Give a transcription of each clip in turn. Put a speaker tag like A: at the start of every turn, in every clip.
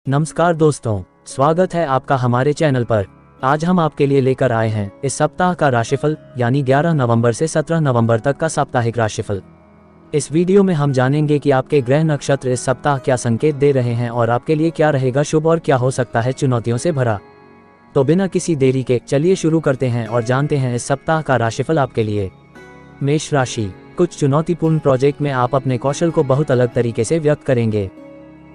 A: नमस्कार दोस्तों, स्वागत है आपका हमारे चैनल पर। आज हम आपके लिए लेकर आए हैं इस सप्ताह का राशिफल यानी 11 नवंबर से 17 नवंबर तक का साप्ताहिक राशिफल। इस वीडियो में हम जानेंगे कि आपके ग्रह नक्षत्र इस सप्ताह क्या संकेत दे रहे हैं और आपके लिए क्या रहेगा शुभ और क्या हो सकता है चुनौतियों से भरा। तो बिना किसी देरी के चलिए शुरू करते हैं और जानते हैं इस सप्ताह का राशिफल आपके लिए। मेष राशि, कुछ चुनौतीपूर्ण प्रोजेक्ट में आप अपने कौशल को बहुत अलग तरीके से व्यक्त करेंगे।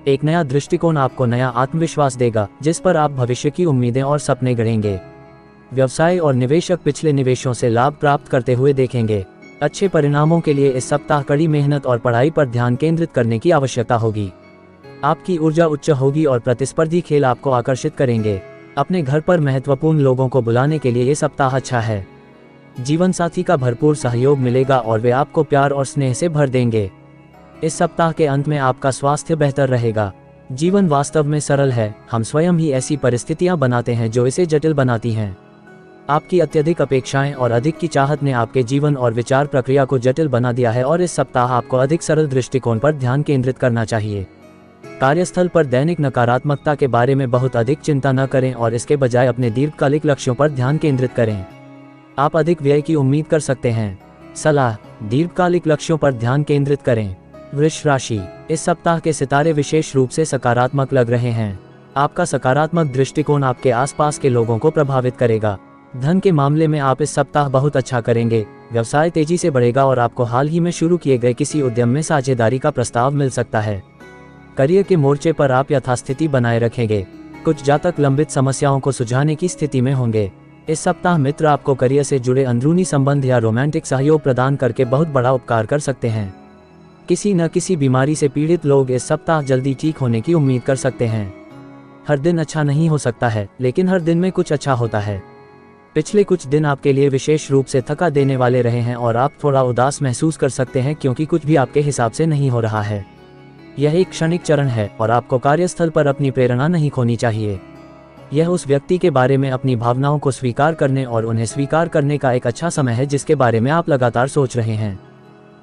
A: एक नया दृष्टिकोण आपको नया आत्मविश्वास देगा जिस पर आप भविष्य की उम्मीदें और सपने गढ़ेंगे। व्यवसाय और निवेशक पिछले निवेशों से लाभ प्राप्त करते हुए देखेंगे। अच्छे परिणामों के लिए इस सप्ताह कड़ी मेहनत और पढ़ाई पर ध्यान केंद्रित करने की आवश्यकता होगी। आपकी ऊर्जा उच्च होगी और प्रतिस्पर्धी खेल आपको आकर्षित करेंगे। अपने घर पर महत्वपूर्ण लोगों को बुलाने के लिए ये सप्ताह अच्छा है। जीवन साथी का भरपूर सहयोग मिलेगा और वे आपको प्यार और स्नेह से भर देंगे। इस सप्ताह के अंत में आपका स्वास्थ्य बेहतर रहेगा। जीवन वास्तव में सरल है, हम स्वयं ही ऐसी परिस्थितियां बनाते हैं जो इसे जटिल बनाती हैं। आपकी अत्यधिक अपेक्षाएं और अधिक की चाहत ने आपके जीवन और विचार प्रक्रिया को जटिल बना दिया है और इस सप्ताह आपको अधिक सरल दृष्टिकोण पर ध्यान केंद्रित करना चाहिए। कार्यस्थल पर दैनिक नकारात्मकता के बारे में बहुत अधिक चिंता न करें और इसके बजाय अपने दीर्घकालिक लक्ष्यों पर ध्यान केंद्रित करें। आप अधिक व्यय की उम्मीद कर सकते हैं। सलाह, दीर्घकालिक लक्ष्यों पर ध्यान केंद्रित करें। वृष राशि, इस सप्ताह के सितारे विशेष रूप से सकारात्मक लग रहे हैं। आपका सकारात्मक दृष्टिकोण आपके आसपास के लोगों को प्रभावित करेगा। धन के मामले में आप इस सप्ताह बहुत अच्छा करेंगे। व्यवसाय तेजी से बढ़ेगा और आपको हाल ही में शुरू किए गए किसी उद्यम में साझेदारी का प्रस्ताव मिल सकता है। करियर के मोर्चे पर आप यथास्थिति बनाए रखेंगे। कुछ जातक लंबित समस्याओं को सुलझाने की स्थिति में होंगे। इस सप्ताह मित्र आपको करियर से जुड़े अंदरूनी संबंध या रोमांटिक सहयोग प्रदान करके बहुत बड़ा उपकार कर सकते हैं। किसी न किसी बीमारी से पीड़ित लोग इस सप्ताह जल्दी ठीक होने की उम्मीद कर सकते हैं। हर दिन अच्छा नहीं हो सकता है, लेकिन हर दिन में कुछ अच्छा होता है। पिछले कुछ दिन आपके लिए विशेष रूप से थका देने वाले रहे हैं और आप थोड़ा उदास महसूस कर सकते हैं क्योंकि कुछ भी आपके हिसाब से नहीं हो रहा है। यह एक क्षणिक चरण है और आपको कार्यस्थल पर अपनी प्रेरणा नहीं खोनी चाहिए। यह उस व्यक्ति के बारे में अपनी भावनाओं को स्वीकार करने और उन्हें स्वीकार करने का एक अच्छा समय है जिसके बारे में आप लगातार सोच रहे हैं।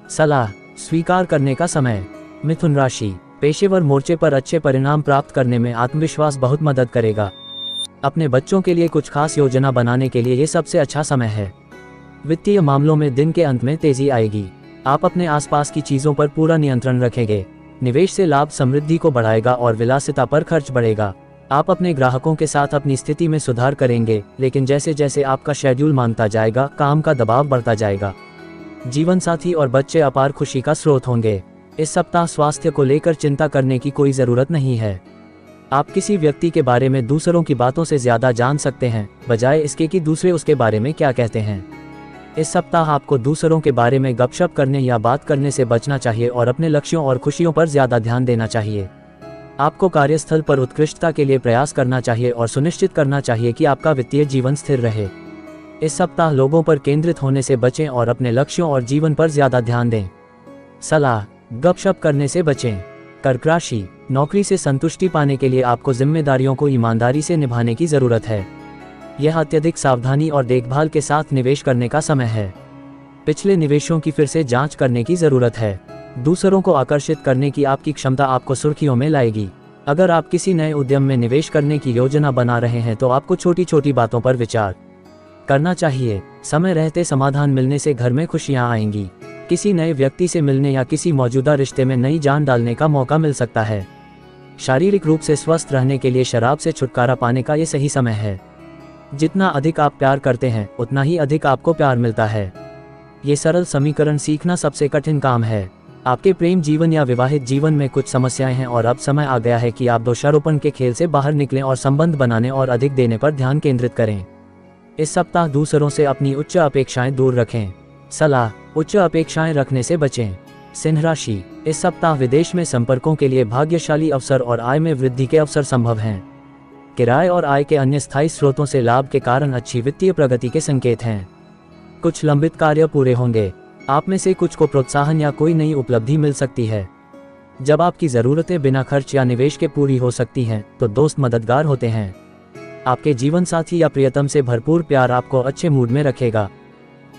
A: सलाह, स्वीकार करने का समय। मिथुन राशि, पेशेवर मोर्चे पर अच्छे परिणाम प्राप्त करने में आत्मविश्वास बहुत मदद करेगा। अपने बच्चों के लिए कुछ खास योजना बनाने के लिए ये सबसे अच्छा समय है। वित्तीय मामलों में दिन के अंत में तेजी आएगी। आप अपने आसपास की चीजों पर पूरा नियंत्रण रखेंगे। निवेश से लाभ समृद्धि को बढ़ाएगा और विलासिता पर खर्च बढ़ेगा। आप अपने ग्राहकों के साथ अपनी स्थिति में सुधार करेंगे, लेकिन जैसे जैसे आपका शेड्यूल मांगता जाएगा काम का दबाव बढ़ता जाएगा। जीवन साथी और बच्चे अपार खुशी का स्रोत होंगे। इस सप्ताह स्वास्थ्य को लेकर चिंता करने की कोई जरूरत नहीं है। आप किसी व्यक्ति के बारे में दूसरों की बातों से ज्यादा जान सकते हैं, बजाय इसके कि दूसरे उसके बारे में क्या कहते हैं। इस सप्ताह आपको दूसरों के बारे में गपशप करने या बात करने से बचना चाहिए और अपने लक्ष्यों और खुशियों पर ज्यादा ध्यान देना चाहिए। आपको कार्यस्थल पर उत्कृष्टता के लिए प्रयास करना चाहिए और सुनिश्चित करना चाहिए कि आपका वित्तीय जीवन स्थिर रहे। इस सप्ताह लोगों पर केंद्रित होने से बचें और अपने लक्ष्यों और जीवन पर ज्यादा ध्यान दें। सलाह, गपशप करने से बचें। कर्क राशि, नौकरी से संतुष्टि पाने के लिए आपको जिम्मेदारियों को ईमानदारी से निभाने की जरूरत है। यह अत्यधिक सावधानी और देखभाल के साथ निवेश करने का समय है। पिछले निवेशों की फिर से जांच करने की जरूरत है। दूसरों को आकर्षित करने की आपकी क्षमता आपको सुर्खियों में लाएगी। अगर आप किसी नए उद्यम में निवेश करने की योजना बना रहे हैं तो आपको छोटी छोटी बातों पर विचार करना चाहिए। समय रहते समाधान मिलने से घर में खुशियां आएंगी। किसी नए व्यक्ति से मिलने या किसी मौजूदा रिश्ते में नई जान डालने का मौका मिल सकता है। शारीरिक रूप से स्वस्थ रहने के लिए शराब से छुटकारा पाने का ये सही समय है। जितना अधिक आप प्यार करते हैं उतना ही अधिक आपको प्यार मिलता है। ये सरल समीकरण सीखना सबसे कठिन काम है। आपके प्रेम जीवन या विवाहित जीवन में कुछ समस्याएं हैं और अब समय आ गया है कि आप दोषारोपण के खेल से बाहर निकलें और संबंध बनाने और अधिक देने पर ध्यान केंद्रित करें। इस सप्ताह दूसरों से अपनी उच्च अपेक्षाएं दूर रखें। सलाह, उच्च अपेक्षाएं रखने से बचें। सिंह राशि, इस सप्ताह विदेश में संपर्कों के लिए भाग्यशाली अवसर और आय में वृद्धि के अवसर संभव हैं। किराए और आय के अन्य स्थायी स्रोतों से लाभ के कारण अच्छी वित्तीय प्रगति के संकेत हैं। कुछ लंबित कार्य पूरे होंगे। आप में से कुछ को प्रोत्साहन या कोई नई उपलब्धि मिल सकती है। जब आपकी जरूरतें बिना खर्च या निवेश के पूरी हो सकती हैं तो दोस्त मददगार होते हैं। आपके जीवन साथी या प्रियतम से भरपूर प्यार आपको अच्छे मूड में रखेगा।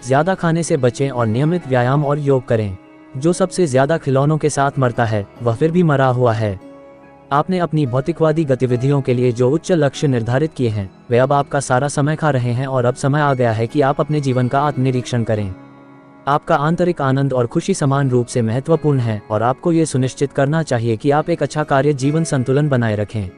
A: ज्यादा खाने से बचें और नियमित व्यायाम और योग करें। जो सबसे ज्यादा खिलौनों के साथ मरता है वह फिर भी मरा हुआ है। आपने अपनी भौतिकवादी गतिविधियों के लिए जो उच्च लक्ष्य निर्धारित किए हैं वे अब आपका सारा समय खा रहे हैं और अब समय आ गया है कि आप अपने जीवन का आत्मनिरीक्षण करें। आपका आंतरिक आनंद और खुशी समान रूप से महत्वपूर्ण है और आपको ये सुनिश्चित करना चाहिए कि आप एक अच्छा कार्य जीवन संतुलन बनाए रखें।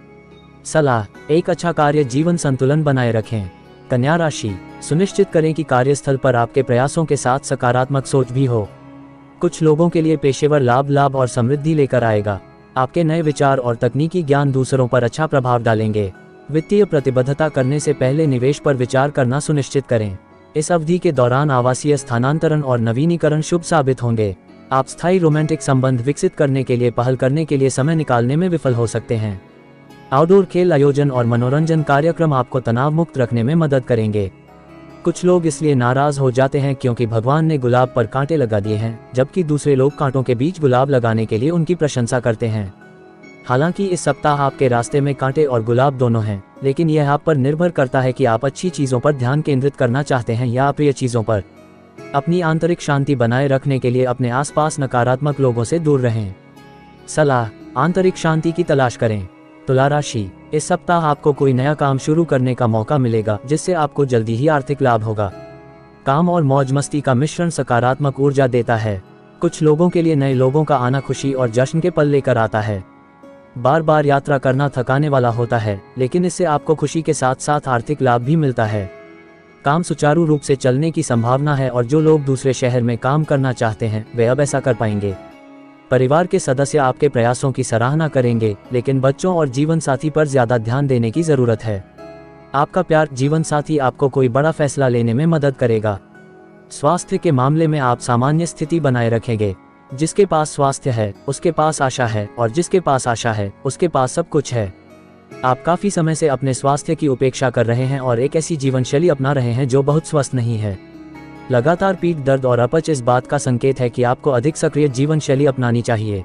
A: सलाह, एक अच्छा कार्य जीवन संतुलन बनाए रखें। कन्या राशि, सुनिश्चित करें कि कार्यस्थल पर आपके प्रयासों के साथ सकारात्मक सोच भी हो। कुछ लोगों के लिए पेशेवर लाभ और समृद्धि लेकर आएगा। आपके नए विचार और तकनीकी ज्ञान दूसरों पर अच्छा प्रभाव डालेंगे। वित्तीय प्रतिबद्धता करने से पहले निवेश पर विचार करना सुनिश्चित करें। इस अवधि के दौरान आवासीय स्थानांतरण और नवीनीकरण शुभ साबित होंगे। आप स्थायी रोमांटिक संबंध विकसित करने के लिए पहल करने के लिए समय निकालने में विफल हो सकते हैं। आउटडोर खेल आयोजन और मनोरंजन कार्यक्रम आपको तनाव मुक्त रखने में मदद करेंगे। कुछ लोग इसलिए नाराज हो जाते हैं क्योंकि भगवान ने गुलाब पर कांटे लगा दिए हैं, जबकि दूसरे लोग कांटों के बीच गुलाब लगाने के लिए उनकी प्रशंसा करते हैं। हालांकि इस सप्ताह आपके रास्ते में कांटे और गुलाब दोनों हैं, लेकिन यह आप पर निर्भर करता है कि आप अच्छी चीज़ों पर ध्यान केंद्रित करना चाहते हैं या अप्रिय चीज़ों पर। अपनी आंतरिक शांति बनाए रखने के लिए अपने आसपास नकारात्मक लोगों से दूर रहें। सलाह, आंतरिक शांति की तलाश करें। तुला राशि, इस सप्ताह आपको कोई नया काम शुरू करने का मौका मिलेगा जिससे आपको जल्दी ही आर्थिक लाभ होगा। काम और मौज मस्ती का मिश्रण सकारात्मक ऊर्जा देता है। कुछ लोगों के लिए नए लोगों का आना खुशी और जश्न के पल लेकर आता है। बार बार यात्रा करना थकाने वाला होता है, लेकिन इससे आपको खुशी के साथ साथ आर्थिक लाभ भी मिलता है। काम सुचारू रूप से चलने की संभावना है और जो लोग दूसरे शहर में काम करना चाहते हैं वे अब ऐसा कर पाएंगे। परिवार के सदस्य आपके प्रयासों की सराहना करेंगे, लेकिन बच्चों और जीवन साथी पर ज्यादा ध्यान देने की जरूरत है। आपका प्यार जीवन साथी आपको कोई बड़ा फैसला लेने में मदद करेगा। स्वास्थ्य के मामले में आप सामान्य स्थिति बनाए रखेंगे। जिसके पास स्वास्थ्य है उसके पास आशा है, और जिसके पास आशा है उसके पास सब कुछ है। आप काफी समय से अपने स्वास्थ्य की उपेक्षा कर रहे हैं और एक ऐसी जीवन शैली अपना रहे हैं जो बहुत स्वस्थ नहीं है। लगातार पीठ दर्द और अपच इस बात का संकेत है कि आपको अधिक सक्रिय जीवन शैली अपनानी चाहिए।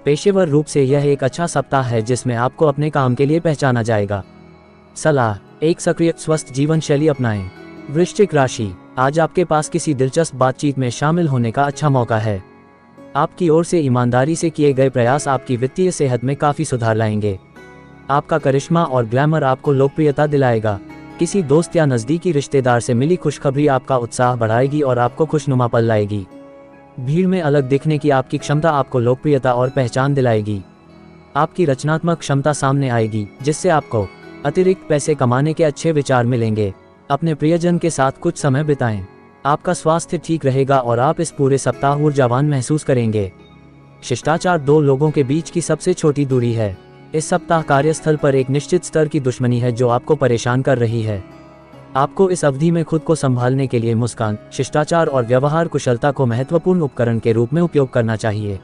A: पेशेवर रूप से यह एक अच्छा सप्ताह है जिसमें आपको अपने काम के लिए पहचाना जाएगा। सलाह, एक सक्रिय स्वस्थ जीवन शैली अपनाएं। वृश्चिक राशि, आज आपके पास किसी दिलचस्प बातचीत में शामिल होने का अच्छा मौका है। आपकी ओर से ईमानदारी से किए गए प्रयास आपकी वित्तीय सेहत में काफी सुधार लाएंगे। आपका करिश्मा और ग्लैमर आपको लोकप्रियता दिलाएगा। किसी दोस्त या नज़दीकी रिश्तेदार से मिली खुशखबरी आपका उत्साह बढ़ाएगी और आपको खुशनुमा पल लाएगी। भीड़ में अलग दिखने की आपकी क्षमता आपको लोकप्रियता और पहचान दिलाएगी। आपकी रचनात्मक क्षमता सामने आएगी, जिससे आपको अतिरिक्त पैसे कमाने के अच्छे विचार मिलेंगे। अपने प्रियजन के साथ कुछ समय बिताएं। आपका स्वास्थ्य ठीक रहेगा और आप इस पूरे सप्ताह ऊर्जावान महसूस करेंगे। शिष्टाचार दो लोगों के बीच की सबसे छोटी दूरी है। इस सप्ताह कार्यस्थल पर एक निश्चित स्तर की दुश्मनी है जो आपको परेशान कर रही है। आपको इस अवधि में खुद को संभालने के लिए मुस्कान, शिष्टाचार और व्यवहार कुशलता को महत्वपूर्ण उपकरण के रूप में उपयोग करना चाहिए।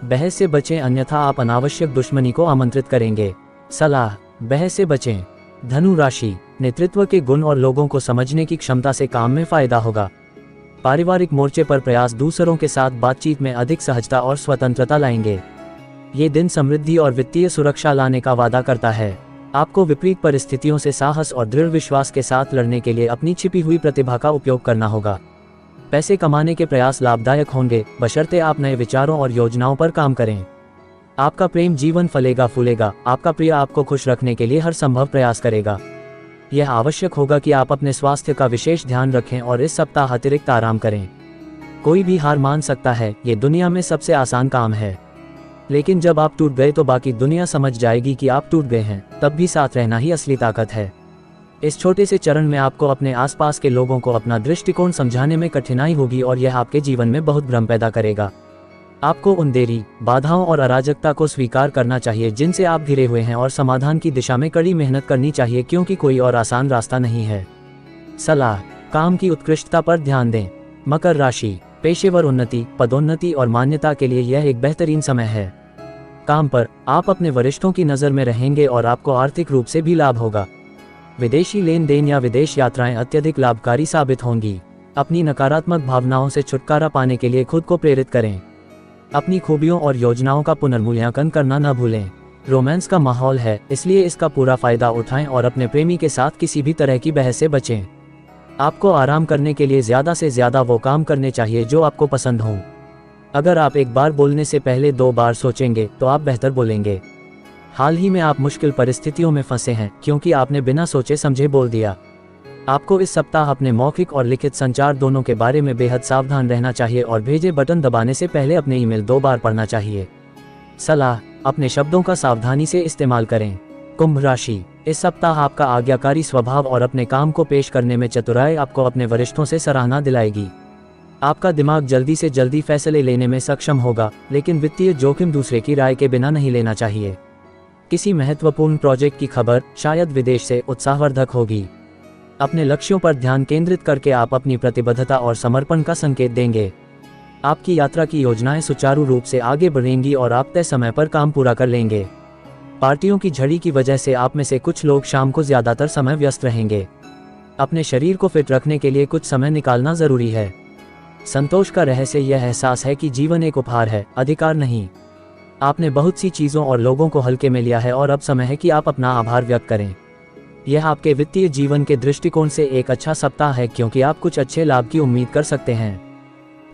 A: बहस से बचें, अन्यथा आप अनावश्यक दुश्मनी को आमंत्रित करेंगे। सलाह, बहस से बचें। धनु राशि, नेतृत्व के गुण और लोगों को समझने की क्षमता से काम में फायदा होगा। पारिवारिक मोर्चे पर प्रयास दूसरों के साथ बातचीत में अधिक सहजता और स्वतंत्रता लाएंगे। ये दिन समृद्धि और वित्तीय सुरक्षा लाने का वादा करता है। आपको विपरीत परिस्थितियों से साहस और दृढ़ विश्वास के साथ लड़ने के लिए अपनी छिपी हुई प्रतिभा का उपयोग करना होगा। पैसे कमाने के प्रयास लाभदायक होंगे, बशर्ते आप नए विचारों और योजनाओं पर काम करें। आपका प्रेम जीवन फलेगा फूलेगा। आपका प्रिय आपको खुश रखने के लिए हर संभव प्रयास करेगा। यह आवश्यक होगा कि आप अपने स्वास्थ्य का विशेष ध्यान रखें और इस सप्ताह अतिरिक्त आराम करें। कोई भी हार मान सकता है, ये दुनिया में सबसे आसान काम है। लेकिन जब आप टूट गए तो बाकी दुनिया समझ जाएगी कि आप टूट गए हैं। तब भी साथ रहना ही असली ताकत है। इस छोटे से चरण में आपको अपने आसपास के लोगों को अपना दृष्टिकोण समझाने में कठिनाई होगी और यह आपके जीवन में बहुत भ्रम पैदा करेगा। आपको उन देरी, बाधाओं और अराजकता को स्वीकार करना चाहिए जिनसे आप घिरे हुए हैं और समाधान की दिशा में कड़ी मेहनत करनी चाहिए, क्योंकि कोई और आसान रास्ता नहीं है। सलाह, काम की उत्कृष्टता पर ध्यान दें। मकर राशि, पेशेवर उन्नति, पदोन्नति और मान्यता के लिए यह एक बेहतरीन समय है। काम पर आप अपने वरिष्ठों की नज़र में रहेंगे और आपको आर्थिक रूप से भी लाभ होगा। विदेशी लेन देन या विदेश यात्राएं अत्यधिक लाभकारी साबित होंगी। अपनी नकारात्मक भावनाओं से छुटकारा पाने के लिए खुद को प्रेरित करें। अपनी खूबियों और योजनाओं का पुनर्मूल्यांकन करना न भूलें। रोमांस का माहौल है, इसलिए इसका पूरा फायदा उठाएं और अपने प्रेमी के साथ किसी भी तरह की बहस से बचें। आपको आराम करने के लिए ज़्यादा से ज़्यादा वो काम करने चाहिए जो आपको पसंद हों। अगर आप एक बार बोलने से पहले 2 बार सोचेंगे तो आप बेहतर बोलेंगे। हाल ही में आप मुश्किल परिस्थितियों में फंसे हैं क्योंकि आपने बिना सोचे समझे बोल दिया। आपको इस सप्ताह अपने मौखिक और लिखित संचार दोनों के बारे में बेहद सावधान रहना चाहिए और भेजे बटन दबाने से पहले अपने ईमेल 2 बार पढ़ना चाहिए। सलाह, अपने शब्दों का सावधानी से इस्तेमाल करें। कुंभ राशि, इस सप्ताह आपका आज्ञाकारी स्वभाव और अपने काम को पेश करने में चतुराई आपको अपने वरिष्ठों से सराहना दिलाएगी। आपका दिमाग जल्दी से जल्दी फैसले लेने में सक्षम होगा, लेकिन वित्तीय जोखिम दूसरे की राय के बिना नहीं लेना चाहिए। किसी महत्वपूर्ण प्रोजेक्ट की खबर शायद विदेश से उत्साहवर्धक होगी। अपने लक्ष्यों पर ध्यान केंद्रित करके आप अपनी प्रतिबद्धता और समर्पण का संकेत देंगे। आपकी यात्रा की योजनाएं सुचारू रूप से आगे बढ़ेंगी और आप तय समय पर काम पूरा कर लेंगे। पार्टियों की झड़ी की वजह से आप में से कुछ लोग शाम को ज्यादातर समय व्यस्त रहेंगे। अपने शरीर को फिट रखने के लिए कुछ समय निकालना जरूरी है। संतोष का रहस्य यह एहसास है कि जीवन एक उपहार है, अधिकार नहीं। आपने बहुत सी चीजों और लोगों को हल्के में लिया है और अब समय है कि आप अपना आभार व्यक्त करें। यह आपके वित्तीय जीवन के दृष्टिकोण से एक अच्छा सप्ताह है क्योंकि आप कुछ अच्छे लाभ की उम्मीद कर सकते हैं।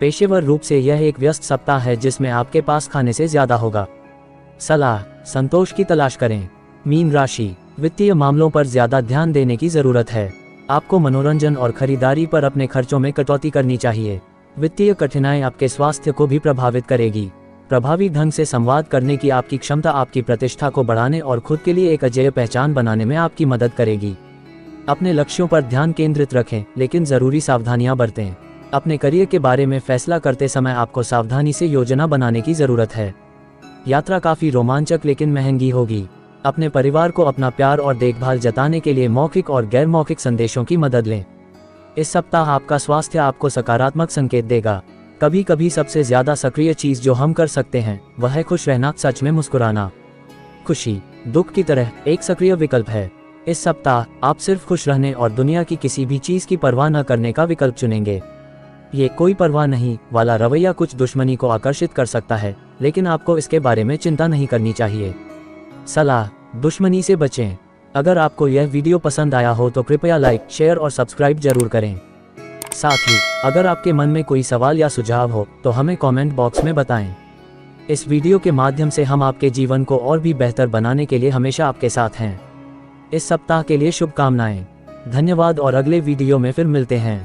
A: पेशेवर रूप से यह एक व्यस्त सप्ताह है जिसमें आपके पास खाने से ज्यादा होगा। सलाह, संतोष की तलाश करें। मीन राशि, वित्तीय मामलों पर ज्यादा ध्यान देने की जरूरत है। आपको मनोरंजन और खरीदारी पर अपने खर्चों में कटौती करनी चाहिए। वित्तीय कठिनाई आपके स्वास्थ्य को भी प्रभावित करेगी। प्रभावी ढंग से संवाद करने की आपकी क्षमता आपकी प्रतिष्ठा को बढ़ाने और खुद के लिए एक अजेय पहचान बनाने में आपकी मदद करेगी। अपने लक्ष्यों पर ध्यान केंद्रित रखें, लेकिन जरूरी सावधानियां बरतें। अपने करियर के बारे में फैसला करते समय आपको सावधानी से योजना बनाने की जरूरत है। यात्रा काफी रोमांचक लेकिन महंगी होगी। अपने परिवार को अपना प्यार और देखभाल जताने के लिए मौखिक और गैर मौखिक संदेशों की मदद लें। इस सप्ताह आपका स्वास्थ्य आपको सकारात्मक संकेत देगा। कभी कभी सबसे ज्यादा सक्रिय चीज जो हम कर सकते हैं वह है खुश रहना, सच में मुस्कुराना। खुशी दुख की तरह एक सक्रिय विकल्प है। इस सप्ताह आप सिर्फ खुश रहने और दुनिया की किसी भी चीज की परवाह न करने का विकल्प चुनेंगे। ये कोई परवाह नहीं वाला रवैया कुछ दुश्मनी को आकर्षित कर सकता है, लेकिन आपको इसके बारे में चिंता नहीं करनी चाहिए। सलाह, दुश्मनी से बचें। अगर आपको यह वीडियो पसंद आया हो तो कृपया लाइक, शेयर और सब्सक्राइब जरूर करें। साथ ही अगर आपके मन में कोई सवाल या सुझाव हो तो हमें कमेंट बॉक्स में बताएं। इस वीडियो के माध्यम से हम आपके जीवन को और भी बेहतर बनाने के लिए हमेशा आपके साथ हैं। इस सप्ताह के लिए शुभकामनाएं। धन्यवाद और अगले वीडियो में फिर मिलते हैं।